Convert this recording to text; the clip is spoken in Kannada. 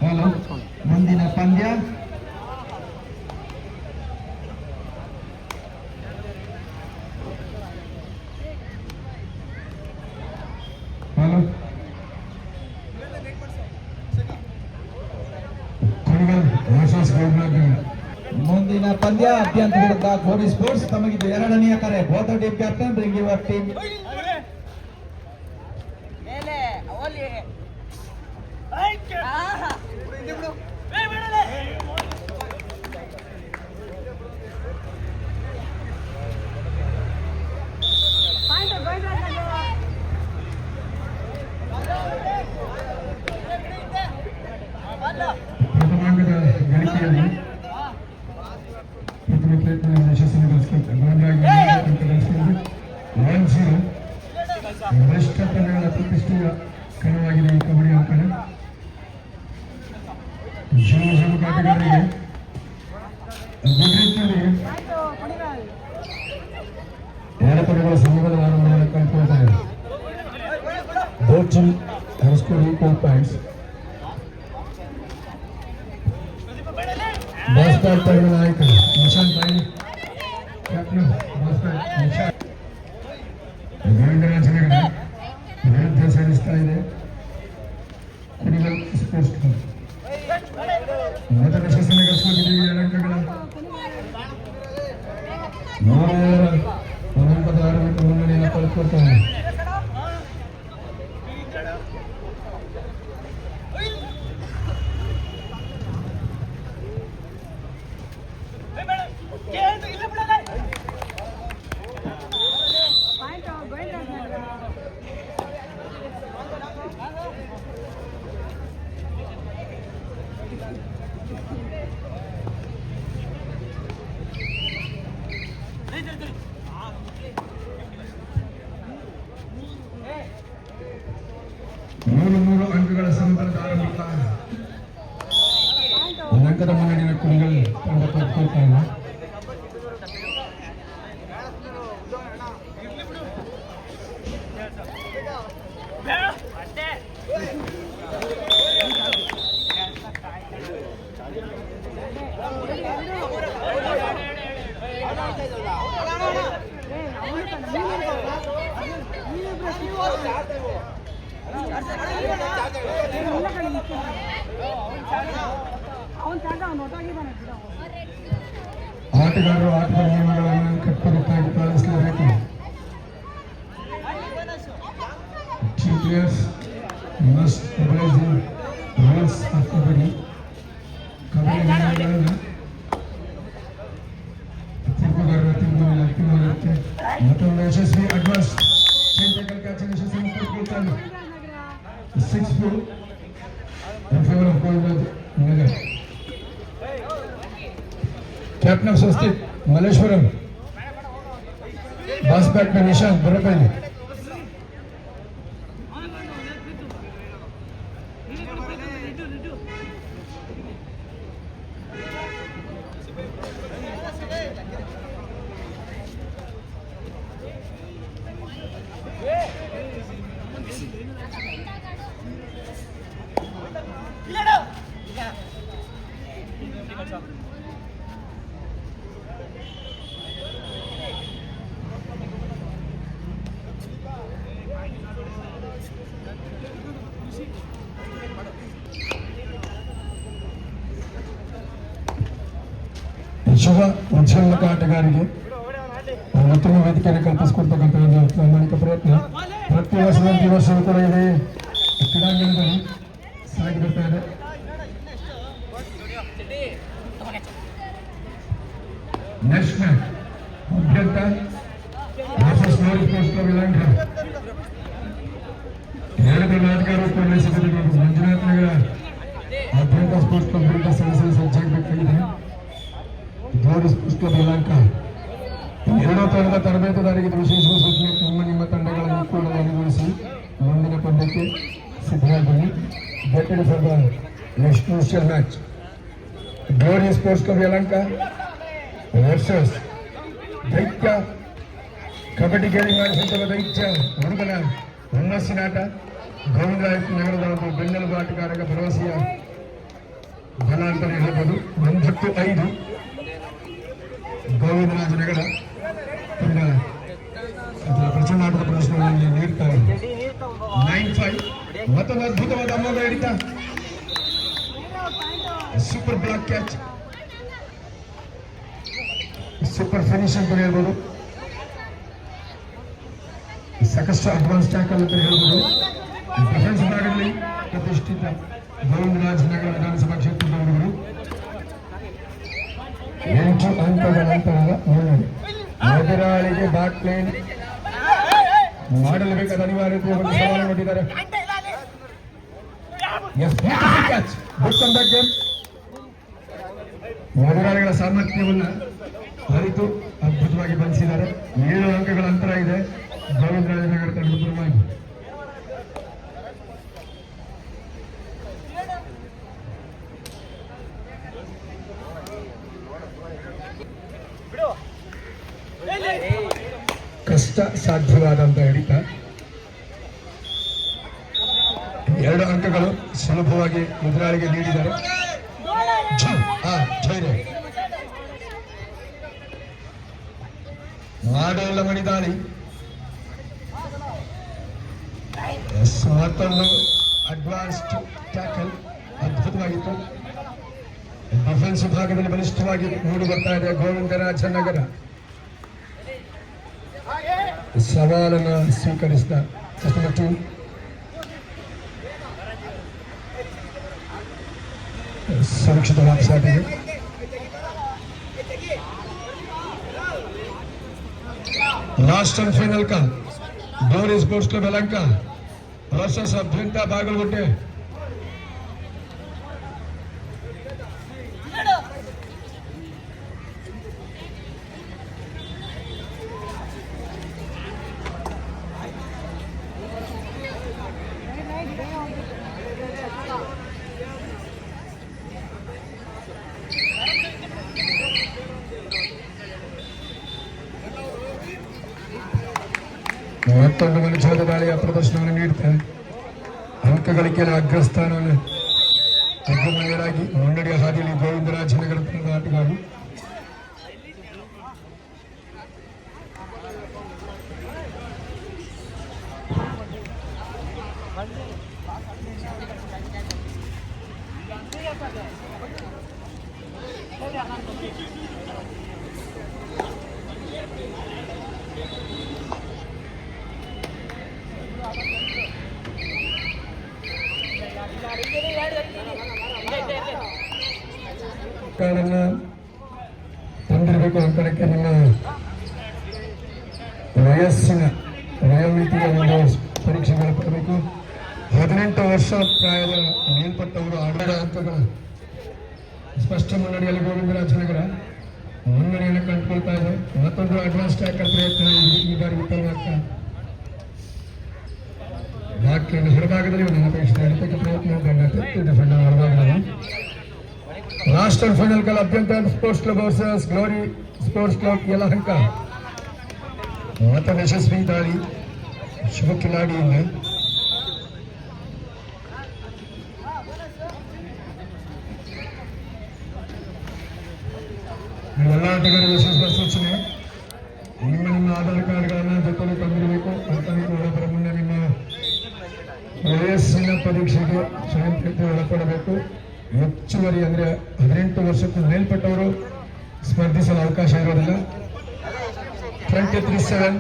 ಹಲೋ, ಮುಂದಿನ ಪಂದ್ಯ ಹಲೋ ಮುಂದಿನ ಪಂದ್ಯ ಅತ್ಯಂತ ವಿರುದ್ಧ ಗೋರಿ ಸ್ಪೋರ್ಟ್ಸ್. ತಮಗಿದು ಎರಡನೆಯ ಕರೆ. Both team captain bring your team. ಪ್ರಥಮಾಂಕದ ಗಳಿಕೆಯಲ್ಲಿ ಪ್ರಥಮ ಪ್ರಯತ್ನ ಯಶಸ್ಸನ್ನು ಗಳಿಸಿಕೊಂಡು 1-0 ಶ್ರೇಷ್ಠ ತಂಡಗಳ ಪ್ರತಿಷ್ಠೆಯ ಕಣವಾಗಿದೆ ಈ ಕಬಡ್ಡಿ ಅಂಕಣ. ಆಟಗಾರರಿಗೆ ಎರಡು ತಂಡಗಳ ಸಂಘದ ಆರಂಭವನ್ನು ಕಂಡುಕೊಳ್ತಾರೆ. Both teams have scored equal points. ಬಾಸ್ಪಾಟ್ ತಂಡದ ನಾಯಕ ನಿಶಾಂತ್ ಬಾಯಿ ಕ್ಯಾಪ್ಟನ್ ಬಾಸ್ಪಾಟ್ ನಿಶಾಂತ್ ಗೋವಿಂದರಾಜನಗರ ವಿರುದ್ಧ ಸರಿಸ್ತಾ ಇದೆ ಕುಣಿಗಲ್ ಸ್ಪೋರ್ಟ್ಸ್ ಕ್ಲಬ್. ಮೊದಲ ಯಶಸ್ಸನ್ನು ಗಳಿಸಿಕೊಂಡಿದ್ದೀವಿ. 2 ಅಂಕಗಳ 106 ಮುನ್ನಡೆಯನ್ನು ಪಡೆದುಕೊಳ್ತಾರೆ. ಮೂರು ಅಂಕಗಳ ಸಂಬಂಧದ ಆರಂಭಿಕ ಅಂಕದ ಮುನ್ನಡೆಯ ಕುಣಿಗಲ್ ತಂಡ ಪಡೆದುಕೊಳ್ತಾರೆ. ಆಟಗಾರರು ಆಟದ ನಿಯಮಗಳನ್ನು ಕಟ್ಟುನಿಟ್ಟಾಗಿ ಪಾಲಿಸಲೇಬೇಕು. Team players must obey the rules of kabaddi. Kabaddi ನಿಯಮಗಳನ್ನು ತೀರ್ಪುಗಾರರ ತೀರ್ಪಿನಲ್ಲಿ ಅಂತಿಮವಾಗಿರುತ್ತೆ. ಮತ್ತೊಂದು ಯಶಸ್ವಿ ಅಡ್ವಾನ್ಸ್ ಟೆಕ್ನಿಕಲ್ ಕ್ಯಾಚಿಂಗ್ ಯಶಸ್ಸನ್ನು ಪಡೆದುಕೊಳ್ತಾನೆ. 6-4 in favor of Govindraj Nagar. Captain of Swastik Malleshwaram, Bass Batsman Nishant Borapalli. ಶುಭ ಉಜ್ವಲಕ ಆಟಗಾರರಿಗೆ ಉತ್ತಮ ವೇದಿಕೆಯನ್ನು ಕಲ್ಪಿಸಿಕೊಡ್ತಕ್ಕಂಥ ಒಂದು ಪ್ರಾಮಾಣಿಕ ಪ್ರಯತ್ನ ಪ್ರತಿ ವರ್ಷದಂತೆ ಈ ವರ್ಷವೂ ಕೂಡ ಇದೆ ಕ್ರೀಡಾಂಗಣದಲ್ಲಿ ಸಾಗಿ ಬರ್ತಾ ಇದೆ. Next match Abhyanta versus Glory sports club Yelahanka. ಎರಡು ಆಟಗಾರರು ಪ್ರವೇಶಿಸಿದರು. ಮಂಜುನಾಥ್ ನಗರ ಅಭ್ಯಂತ ಸ್ಪೋರ್ಟ್ಸ್ ಕ್ಲಬ್ ವಿರುದ್ಧ ಸೆಣಸಲು ಸಜ್ಜಾಗಬೇಕಾಗಿದೆ. ಗೋರಿ ಸ್ಪೋರ್ಟ್ಸ್ ಕ್ಲಬ್ ಯಲಹಂಕ ಎರಡೂ ತಂಡದ ತರಬೇತುದಾರರಿಗೆ ವಿಶೇಷ ಸೂಚನೆ. ನಿಮ್ಮ ತಂಡಗಳನ್ನು ಕೂಡ ಅನುಭವಿಸಿ ಮುಂದಿನ ಪಂದ್ಯಕ್ಕೆ ಸಿದ್ಧರಾಗಿ. Get ready for the next crucial match. Glory sports club Yelahanka versus ದೈತ್ಯ ಕಬಡ್ಡಿ ಗೇರಿಂಗ್ ಮಾಡಿಸುತ್ತಿರುವ ದೈತ್ಯ ಹುಡುಗನ ಹುಮ್ಮಸ್ಸಿನಾಟ. ಗೋವಿಂದರಾಜ ನಗರದ ಒಂದು ಬೆನ್ನೆಲುಬು ಆಟಗಾರರ ಭರವಸೆಯ ಬಲ ಅಂತಾನೆ ಹೇಳ್ಬೋದು. 9-5 ಗೋವಿಂದರಾಜನಗರ ಪ್ರಚಂಡ ಆಟದ ಪ್ರದರ್ಶನಗಳಲ್ಲಿ ನೀಡ್ತಾರೆ. 9-5 ಮತ್ತೊಂದು ಅದ್ಭುತವಾದ ಅಮೋಘ ಹಿಡಿತ, super block catch, super finish ಅಂತ ಹೇಳ್ಬೋದು. ಸಾಕಷ್ಟು ಅಡ್ವಾನ್ಸ್ ಟ್ಯಾಕಲ್ ಅಂತ ಹೇಳ್ಬೋದು. ಡಿಫೆನ್ಸ್ ವಿಭಾಗದಲ್ಲಿ ಪ್ರತಿಷ್ಠಿತ ಗೋವಿಂದರಾಜನಗರ ವಿಧಾನಸಭಾ ಕ್ಷೇತ್ರದ ಹುಡುಗರು 8 ಅಂಕಗಳ ಅಂತರದ ಮುನ್ನಡೆ. ಎದುರಾಳಿಗೆ ಬ್ಯಾಕ್ ಲೈನ್ ಮಾಡಲೇಬೇಕಾದ ಅನಿವಾರ್ಯತೆ ಒಂದು ಸವಾಲು ಕೊಟ್ಟಿದ್ದಾರೆ. ಎದುರಾಳಿಗಳ ಸಾಮರ್ಥ್ಯವನ್ನ ಅರಿತು ಅದ್ಭುತವಾಗಿ ಬಂಧಿಸಿದ್ದಾರೆ. 7 ಅಂಕಗಳ ಅಂತರ ಇದೆ ಗೋವಿಂದರಾಜನಗರ ತಂಡದ ಪರವಾಗಿ. ಕಷ್ಟ ಸಾಧ್ಯವಾದಂತ ಹಿಡಿತ, 2 ಅಂಕಗಳು ಸುಲಭವಾಗಿ ಎದುರಾಳಿಗೆ ನೀಡಿದ್ದಾರೆ. ಮಾಡಲ್ಲ ಮಣಿದಾಳಿ, ಮತ್ತೊಂದು ಅಡ್ವಾನ್ಸ್ಡ್ ಟ್ಯಾಕಲ್ ಅದ್ಭುತವಾಗಿತ್ತು. ಡಿಫೆನ್ಸ್ ವಿಭಾಗದಲ್ಲಿ ಬಲಿಷ್ಠವಾಗಿ ಮೂಡಿ ಬರ್ತಾ ಇದೆ ಗೋವಿಂದರಾಜನಗರ. ಸವಾಲನ್ನು ಸ್ವೀಕರಿಸಿದ ಕಷ್ಟಪಟ್ಟು ಸುರಕ್ಷಿತ ವಾಪಸಾಗಿದೆ. Last and final call Glory sports club Yelahanka versus Abhyanta Bagalkote. ಮತ್ತೊಂದು ಮನುಷ್ಯದ ದಾಳಿಯ ಪ್ರದರ್ಶನವನ್ನು ನೀಡುತ್ತಾರೆ. ಅಂಕಗಳಿಕೆಯ ಅಗ್ರಸ್ಥಾನವನ್ನು ಅಗ್ರಮಣಿಯರಾಗಿ ಮುನ್ನಡೆಯ ಹಾದಿಯಲ್ಲಿ ಗೋವಿಂದರಾಜನಗರ ತಂಡದ ಆಟಗಾರರು. ತಂದಿರಬೇಕು ಅಂಕಣಕ್ಕೆ ನಿಮ್ಮ ವಯಸ್ಸಿನ ವಯೋಮಿತಿಯ ಒಂದು ಪರೀಕ್ಷೆಗಳು ಪಡಬೇಕು. 18 ವರ್ಷ ಪ್ರಾಯದ ಮೇಲ್ಪಟ್ಟವರು ಆಡದ ಅಂಕಗಳ ಸ್ಪಷ್ಟ ಮುನ್ನಡೆಯಲ್ಲಿ ಗೋವಿಂದರಾಜನಗರ ಮುನ್ನಡೆಯನ್ನು ಕಂಡುಕೊಳ್ತಾ ಇದೆ. ಮತ್ತೊಂದು ಅಡ್ವಾನ್ಸ್ ಟ್ಯಾಕಲ್ ಪ್ರಯತ್ನ ಈ ಬಾರಿ ವಿಫಲವಾಗ್ತಾ ಬ್ಯಾಕ್ಲೈನ್ ಹೊರಭಾಗದಲ್ಲಿ ಒಂದು ಅಪೇಕ್ಷಿತ ಹಿಡಿತಕ್ಕೆ ಪ್ರಯತ್ನ ಡಿಫೆಂಡರ್ ಹೊರಭಾಗದಲ್ಲಿ. Last and final call Abhyanta sports club versus Glory sports club Yelahanka. यशस्वी दाಳಿ ಶುಭ ಕಿಲಾಡಿಯಿಂದ ಎಲ್ಲ ಆಟಗಾರರ ವಿಶೇಷ ಸೂಚನೆ, ನಿಮ್ಮ ಆಧಾರ್ ಕಾರ್ಡ್ಗಳನ್ನು ಜೊತೆಗೆ ತಂದಿರಬೇಕು. ಅಂತ ಒಳಬರ ಮುನ್ನ ನಿಮ್ಮ ವಯಸ್ಸಿನ ಪರೀಕ್ಷೆಗೆ ಸ್ವಯಂ ಪ್ರೀತಿ ಒಳಪಡಬೇಕು. ಹೆಚ್ಚುವರಿ ಅಂದ್ರೆ 18 ವರ್ಷಕ್ಕೂ ಮೇಲ್ಪಟ್ಟವರು ಸ್ಪರ್ಧಿಸಲು ಅವಕಾಶ ಇರೋದಿಲ್ಲ. 23-7